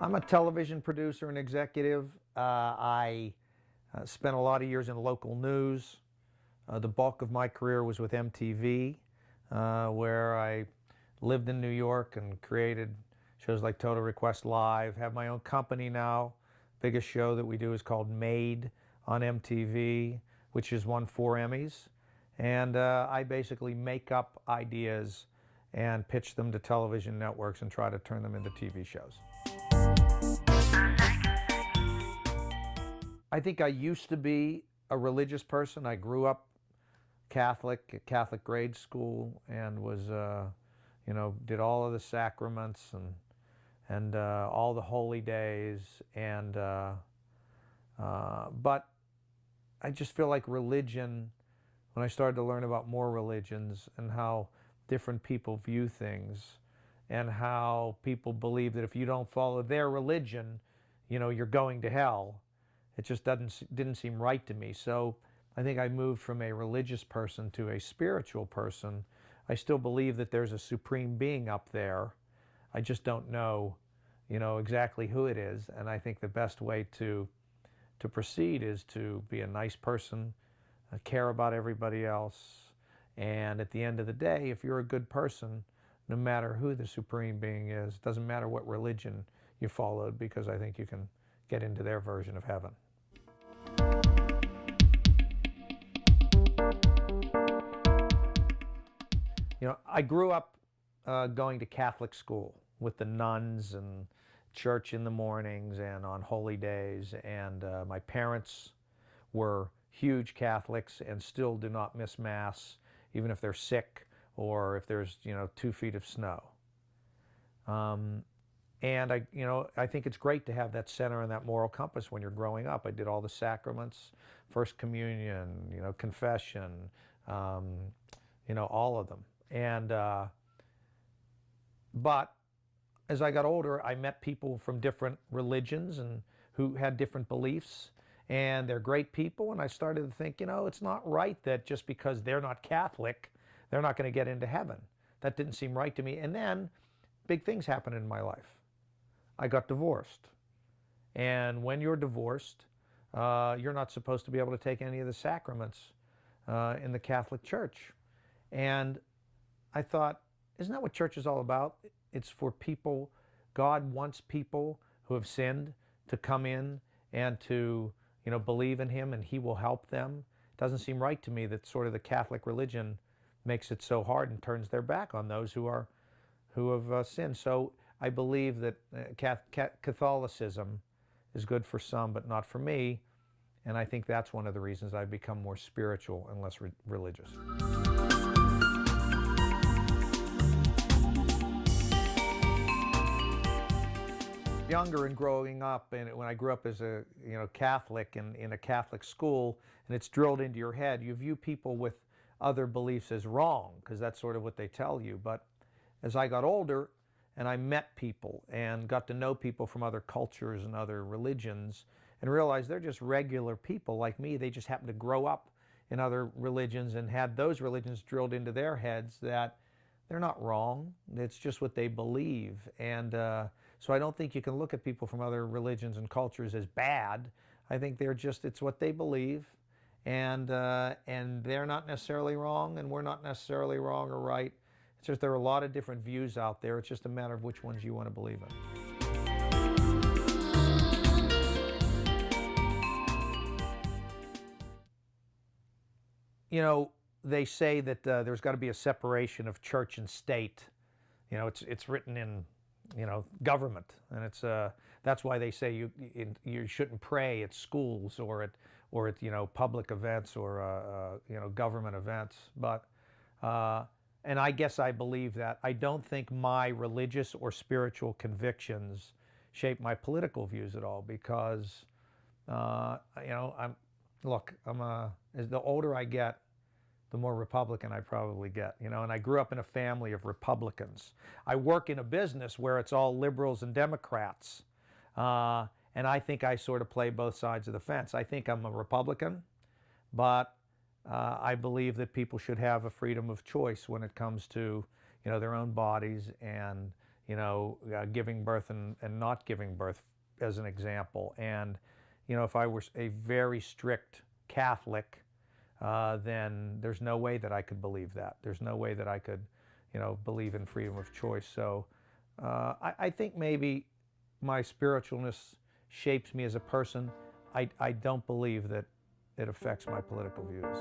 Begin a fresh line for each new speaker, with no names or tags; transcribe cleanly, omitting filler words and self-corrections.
I'm a television producer and executive. I spent a lot of years in local news. The bulk of my career was with MTV, where I lived in New York and created shows like Total Request Live. Have my own company now. Biggest show that we do is called Made on MTV, which has won 4 Emmys. And I basically make up ideas and pitch them to television networks and try to turn them into TV shows. I think I used to be a religious person. I grew up Catholic, at Catholic grade school, and was, did all of the sacraments and all the holy days. And but I just feel like religion, when I started to learn about more religions and how different people view things, and how people believe that if you don't follow their religion, you're going to hell. It just didn't seem right to me. So I think I moved from a religious person to a spiritual person. I still believe that there's a supreme being up there. I just don't know, exactly who it is. And I think the best way to proceed is to be a nice person, care about everybody else. And at the end of the day, if you're a good person, no matter who the supreme being is, doesn't matter what religion you followed, because I think you can get into their version of heaven. I grew up going to Catholic school with the nuns and church in the mornings and on holy days. And my parents were huge Catholics and still do not miss Mass, even if they're sick or if there's 2 feet of snow. And I think it's great to have that center and that moral compass when you're growing up. I did all the sacraments, First Communion, confession, all of them. And but as I got older, I met people from different religions and who had different beliefs, and they're great people. And I started to think, it's not right that just because they're not Catholic, they're not going to get into heaven. That didn't seem right to me. And then big things happened in my life. I got divorced. And when you're divorced, you're not supposed to be able to take any of the sacraments in the Catholic Church. And I thought, isn't that what church is all about? It's for people. God wants people who have sinned to come in and to, believe in Him, and He will help them. It doesn't seem right to me that sort of the Catholic religion makes it so hard and turns their back on those who have sinned. So I believe that Catholicism is good for some, but not for me. And I think that's one of the reasons I've become more spiritual and less religious. Younger and growing up, and when I grew up as a Catholic and in a Catholic school, and it's drilled into your head, you view people with other beliefs as wrong, because that's sort of what they tell you. But as I got older and I met people and got to know people from other cultures and other religions, and realized they're just regular people like me, they just happen to grow up in other religions and had those religions drilled into their heads that they're not wrong. It's just what they believe. And so I don't think you can look at people from other religions and cultures as bad. I think it's what they believe. And they're not necessarily wrong, and we're not necessarily wrong or right. It's just there are a lot of different views out there. It's just a matter of which ones you want to believe in. They say that there's got to be a separation of church and state. It's written in government, and that's why they say you shouldn't pray at schools or at public events or government events. But and I guess I believe that. I don't think my religious or spiritual convictions shape my political views at all, because as the older I get, the more Republican I probably get, and I grew up in a family of Republicans. I work in a business where it's all liberals and Democrats, and I think I sort of play both sides of the fence. I think I'm a Republican, but I believe that people should have a freedom of choice when it comes to, their own bodies and, giving birth and not giving birth as an example. And, if I were a very strict Catholic, then there's no way that I could believe that. There's no way that I could, believe in freedom of choice. So I think maybe my spiritualness shapes me as a person. I don't believe that it affects my political views.